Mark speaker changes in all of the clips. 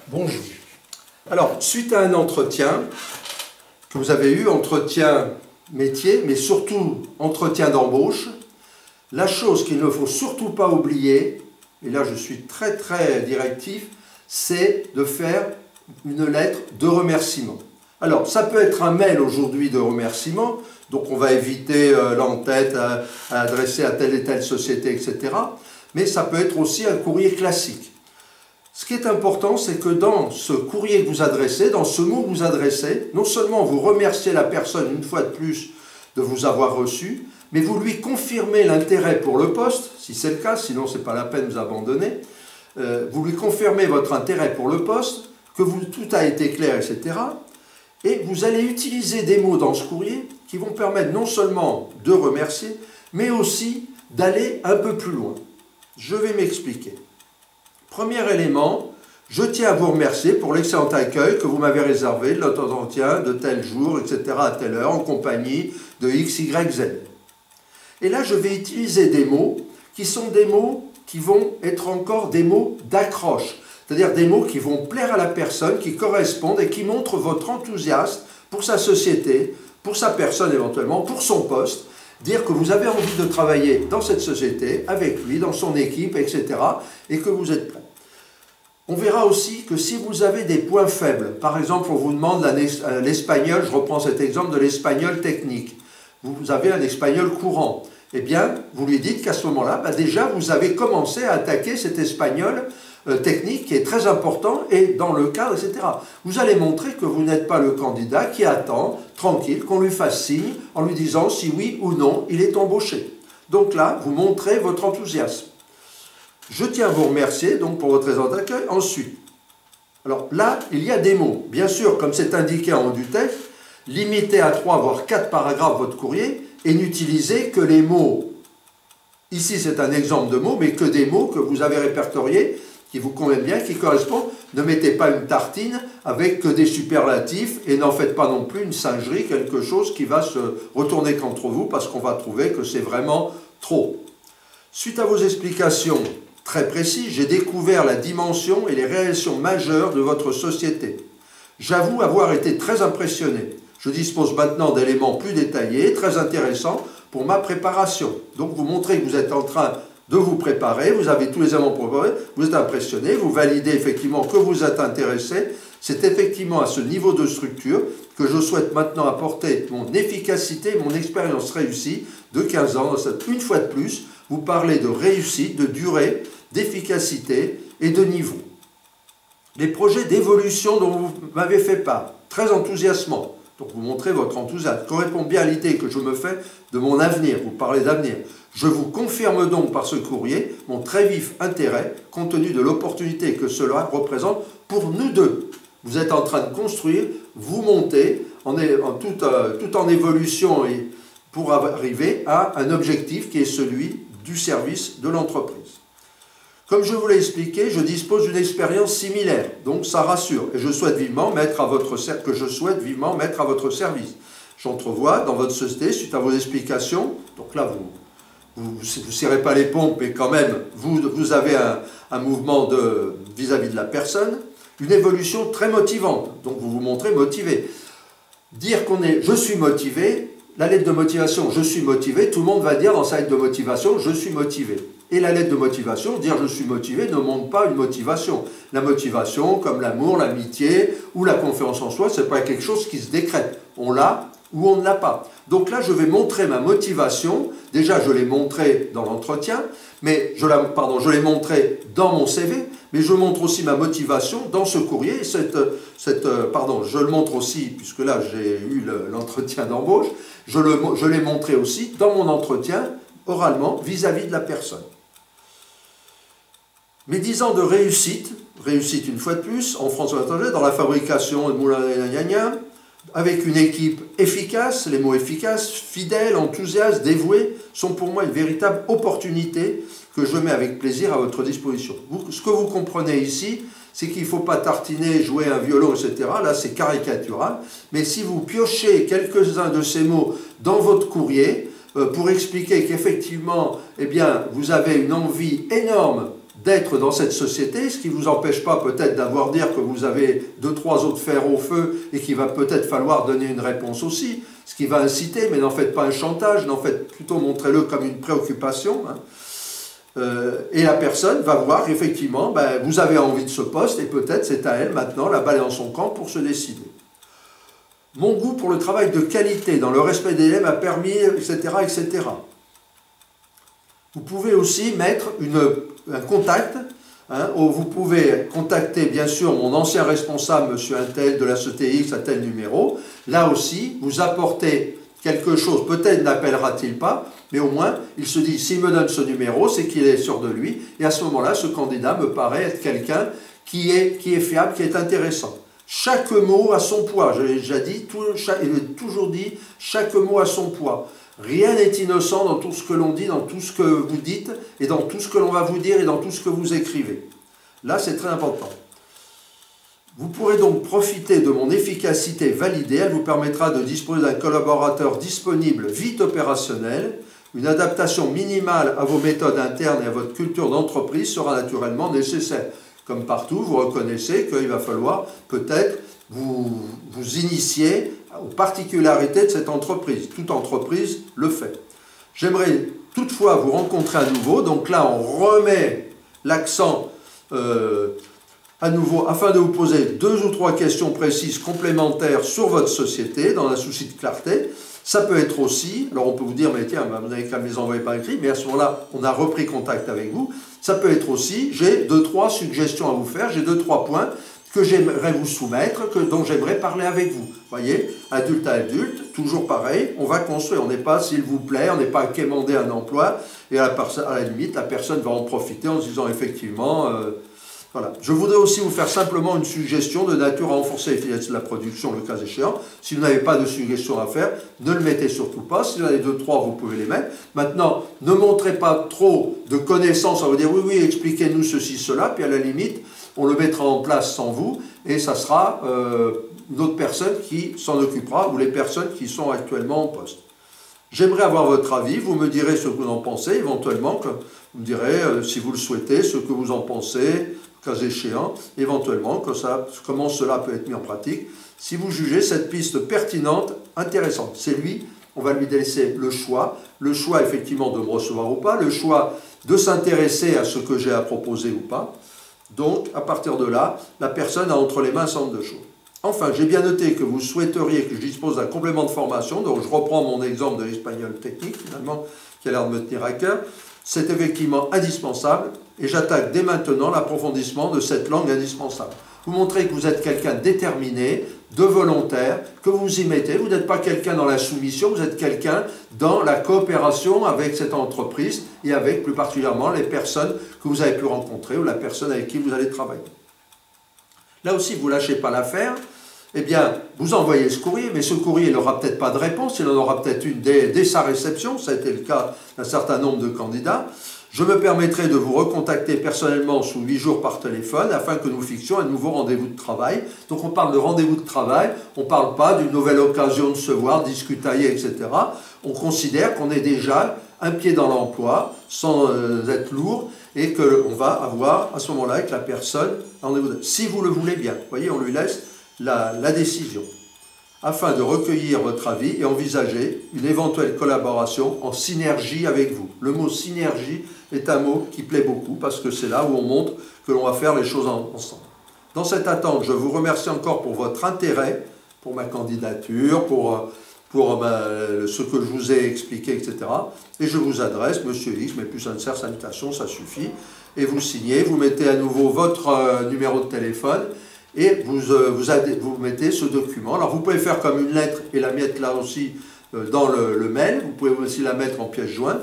Speaker 1: Bonjour. Alors, suite à un entretien que vous avez eu, entretien métier, mais surtout entretien d'embauche, la chose qu'il ne faut surtout pas oublier, et là je suis très directif, c'est de faire une lettre de remerciement. Alors, ça peut être un mail aujourd'hui de remerciement, donc on va éviter l'entête à adresser à telle et telle société, etc. Mais ça peut être aussi un courrier classique. Ce qui est important, c'est que dans ce courrier que vous adressez, dans ce mot que vous adressez, non seulement vous remerciez la personne une fois de plus de vous avoir reçu, mais vous lui confirmez l'intérêt pour le poste, si c'est le cas, sinon ce n'est pas la peine de vous abandonner. Vous lui confirmez votre intérêt pour le poste, que tout a été clair, etc. Et vous allez utiliser des mots dans ce courrier qui vont permettre non seulement de remercier, mais aussi d'aller un peu plus loin. Je vais m'expliquer. Premier élément, je tiens à vous remercier pour l'excellent accueil que vous m'avez réservé de notre entretien de tel jour, etc., à telle heure, en compagnie de X, Y, Z. Et là, je vais utiliser des mots qui sont des mots qui vont être encore des mots d'accroche, c'est-à-dire des mots qui vont plaire à la personne, qui correspondent et qui montrent votre enthousiasme pour sa société, pour sa personne éventuellement, pour son poste, dire que vous avez envie de travailler dans cette société, avec lui, dans son équipe, etc., et que vous êtes prêt. On verra aussi que si vous avez des points faibles, par exemple, on vous demande l'espagnol, je reprends cet exemple de l'espagnol technique, vous avez un espagnol courant, eh bien, vous lui dites qu'à ce moment-là, déjà, vous avez commencé à attaquer cet espagnol technique qui est très important et dans le cadre, etc. Vous allez montrer que vous n'êtes pas le candidat qui attend, tranquille, qu'on lui fasse signe en lui disant si oui ou non il est embauché. Donc là, vous montrez votre enthousiasme. Je tiens à vous remercier donc pour votre présent accueil. Ensuite, alors là, il y a des mots. Bien sûr, comme c'est indiqué en haut du texte, limitez à 3 voire 4 paragraphes votre courrier et n'utilisez que les mots. Ici, c'est un exemple de mots, mais que des mots que vous avez répertoriés qui vous conviennent bien, qui correspondent. Ne mettez pas une tartine avec que des superlatifs et n'en faites pas non plus une singerie, quelque chose qui va se retourner contre vous parce qu'on va trouver que c'est vraiment trop. Suite à vos explications très précises, j'ai découvert la dimension et les réalisations majeures de votre société. J'avoue avoir été très impressionné. Je dispose maintenant d'éléments plus détaillés, très intéressants pour ma préparation. Donc vous montrez que vous êtes en train de vous préparer, vous avez tous les éléments préparés, vous êtes impressionné, vous validez effectivement que vous êtes intéressé. C'est effectivement à ce niveau de structure que je souhaite maintenant apporter mon efficacité, mon expérience réussie de 15 ans. Une fois de plus, vous parlez de réussite, de durée, d'efficacité et de niveau. Les projets d'évolution dont vous m'avez fait part, très enthousiasmants. Donc vous montrez votre enthousiasme, correspond bien à l'idée que je me fais de mon avenir, vous parlez d'avenir. Je vous confirme donc par ce courrier mon très vif intérêt, compte tenu de l'opportunité que cela représente pour nous deux. Vous êtes en train de construire, vous montez, tout en évolution et pour arriver à un objectif qui est celui du service de l'entreprise. Comme je vous l'ai expliqué, je dispose d'une expérience similaire, donc ça rassure, et je souhaite vivement mettre à votre service. J'entrevois dans votre société, suite à vos explications, donc là vous ne serrez pas les pompes, mais quand même vous avez un mouvement vis-à-vis de la personne, une évolution très motivante, donc vous vous montrez motivé. Dire je suis motivé, la lettre de motivation, je suis motivé, tout le monde va dire dans sa lettre de motivation, je suis motivé. Et la lettre de motivation, dire je suis motivé ne montre pas une motivation. La motivation, comme l'amour, l'amitié ou la confiance en soi, ce n'est pas quelque chose qui se décrète. On l'a ou on ne l'a pas. Donc là, je vais montrer ma motivation. Déjà, je l'ai montré dans l'entretien, mais je l'ai montré dans mon CV, mais je montre aussi ma motivation dans ce courrier. Je le montre aussi, puisque là, j'ai eu l'entretien d'embauche, je l'ai montré aussi dans mon entretien oralement vis-à-vis de la personne. Mes 10 ans de réussite une fois de plus, en France ou à l'étranger, dans la fabrication de moulins avec une équipe efficace, les mots efficaces, fidèle, enthousiaste, dévoué, sont pour moi une véritable opportunité que je mets avec plaisir à votre disposition. Ce que vous comprenez ici, c'est qu'il ne faut pas tartiner, jouer un violon, etc. Là, c'est caricatural. Mais si vous piochez quelques-uns de ces mots dans votre courrier, pour expliquer qu'effectivement, eh bien, vous avez une envie énorme d'être dans cette société, ce qui ne vous empêche pas peut-être d'avoir dire que vous avez 2-3 autres fers au feu et qu'il va peut-être falloir donner une réponse aussi, ce qui va inciter, mais n'en faites pas un chantage, n'en faites plutôt montrez-le comme une préoccupation. Hein. Et la personne va voir effectivement, ben, vous avez envie de ce poste et peut-être c'est à elle maintenant, la balle est dans son camp pour se décider. Mon goût pour le travail de qualité, dans le respect des délais m'a permis, etc., etc. Vous pouvez aussi mettre un contact, hein, où vous pouvez contacter bien sûr mon ancien responsable, monsieur Intel, de la société X à tel numéro. Là aussi, vous apportez quelque chose, peut-être n'appellera-t-il pas, mais au moins, il se dit, s'il me donne ce numéro, c'est qu'il est sûr de lui, et à ce moment-là, ce candidat me paraît être quelqu'un qui est fiable, qui est intéressant. Chaque mot a son poids, je l'ai déjà dit, toujours dit, chaque mot a son poids. Rien n'est innocent dans tout ce que l'on dit, dans tout ce que vous dites, et dans tout ce que l'on va vous dire, et dans tout ce que vous écrivez. Là, c'est très important. Vous pourrez donc profiter de mon efficacité validée, elle vous permettra de disposer d'un collaborateur disponible, vite opérationnel. Une adaptation minimale à vos méthodes internes et à votre culture d'entreprise sera naturellement nécessaire. Comme partout, vous reconnaissez qu'il va falloir peut-être vous initier aux particularités de cette entreprise. Toute entreprise le fait. J'aimerais toutefois vous rencontrer à nouveau. Donc là, on remet l'accent à nouveau afin de vous poser 2 ou 3 questions précises complémentaires sur votre société dans un souci de clarté. Ça peut être aussi, alors on peut vous dire, mais tiens, vous n'avez qu'à me les envoyer par écrit, mais à ce moment-là, on a repris contact avec vous. Ça peut être aussi, j'ai 2-3 suggestions à vous faire, j'ai 2-3 points que j'aimerais vous soumettre, dont j'aimerais parler avec vous. Vous voyez, adulte à adulte, toujours pareil, on va construire, on n'est pas, s'il vous plaît, on n'est pas à quémander un emploi, et à la limite, la personne va en profiter en se disant effectivement... Voilà. Je voudrais aussi vous faire simplement une suggestion de nature à renforcer l'efficacité de la production, le cas échéant. Si vous n'avez pas de suggestion à faire, ne le mettez surtout pas. Si vous en avez 2-3, vous pouvez les mettre. Maintenant, ne montrez pas trop de connaissances à vous dire « oui, oui, expliquez-nous ceci, cela », puis à la limite, on le mettra en place sans vous, et ça sera une autre personne qui s'en occupera, ou les personnes qui sont actuellement en poste. J'aimerais avoir votre avis, vous me direz ce que vous en pensez, éventuellement, vous me direz, si vous le souhaitez, ce que vous en pensez, cas échéant, éventuellement, comment cela peut être mis en pratique. Si vous jugez cette piste pertinente, intéressante, c'est lui, on va lui laisser le choix effectivement de me recevoir ou pas, le choix de s'intéresser à ce que j'ai à proposer ou pas. Donc, à partir de là, la personne a entre les mains un certain nombre de choses. Enfin, j'ai bien noté que vous souhaiteriez que je dispose d'un complément de formation, donc je reprends mon exemple de l'espagnol technique, finalement, qui a l'air de me tenir à cœur. C'est effectivement indispensable, et j'attaque dès maintenant l'approfondissement de cette langue indispensable. Vous montrez que vous êtes quelqu'un de déterminé, de volontaire, que vous y mettez. Vous n'êtes pas quelqu'un dans la soumission, vous êtes quelqu'un dans la coopération avec cette entreprise et avec plus particulièrement les personnes que vous avez pu rencontrer ou la personne avec qui vous allez travailler. Là aussi, vous ne lâchez pas l'affaire. Eh bien, vous envoyez ce courrier, mais ce courrier n'aura peut-être pas de réponse, il en aura peut-être une dès sa réception, ça a été le cas d'un certain nombre de candidats. Je me permettrai de vous recontacter personnellement sous 8 jours par téléphone afin que nous fixions un nouveau rendez-vous de travail. Donc on parle de rendez-vous de travail, on ne parle pas d'une nouvelle occasion de se voir, discutailler, etc. On considère qu'on est déjà un pied dans l'emploi, sans être lourd, et qu'on va avoir à ce moment-là avec la personne un rendez-vous. Si vous le voulez bien, vous voyez, on lui laisse la décision, afin de recueillir votre avis et envisager une éventuelle collaboration en synergie avec vous. Le mot synergie est un mot qui plaît beaucoup parce que c'est là où on montre que l'on va faire les choses ensemble. Dans cette attente, je vous remercie encore pour votre intérêt, pour ma candidature, pour ce que je vous ai expliqué, etc. Et je vous adresse, Monsieur X, mais plus sincère salutation, ça suffit. Et vous signez, vous mettez à nouveau votre numéro de téléphone et vous mettez ce document. Alors vous pouvez faire comme une lettre et la mettre là aussi dans le mail. Vous pouvez aussi la mettre en pièce jointe.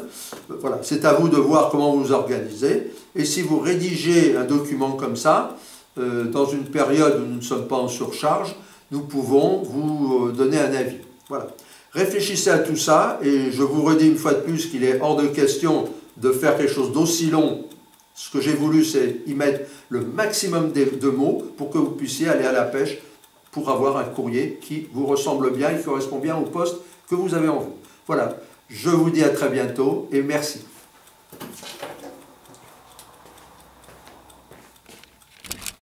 Speaker 1: Voilà, c'est à vous de voir comment vous vous organisez. Et si vous rédigez un document comme ça, dans une période où nous ne sommes pas en surcharge, nous pouvons vous donner un avis. Voilà. Réfléchissez à tout ça et je vous redis une fois de plus qu'il est hors de question de faire quelque chose d'aussi long. Ce que j'ai voulu, c'est y mettre le maximum de mots pour que vous puissiez aller à la pêche pour avoir un courrier qui vous ressemble bien, qui correspond bien au poste que vous avez en vous. Voilà, je vous dis à très bientôt et merci.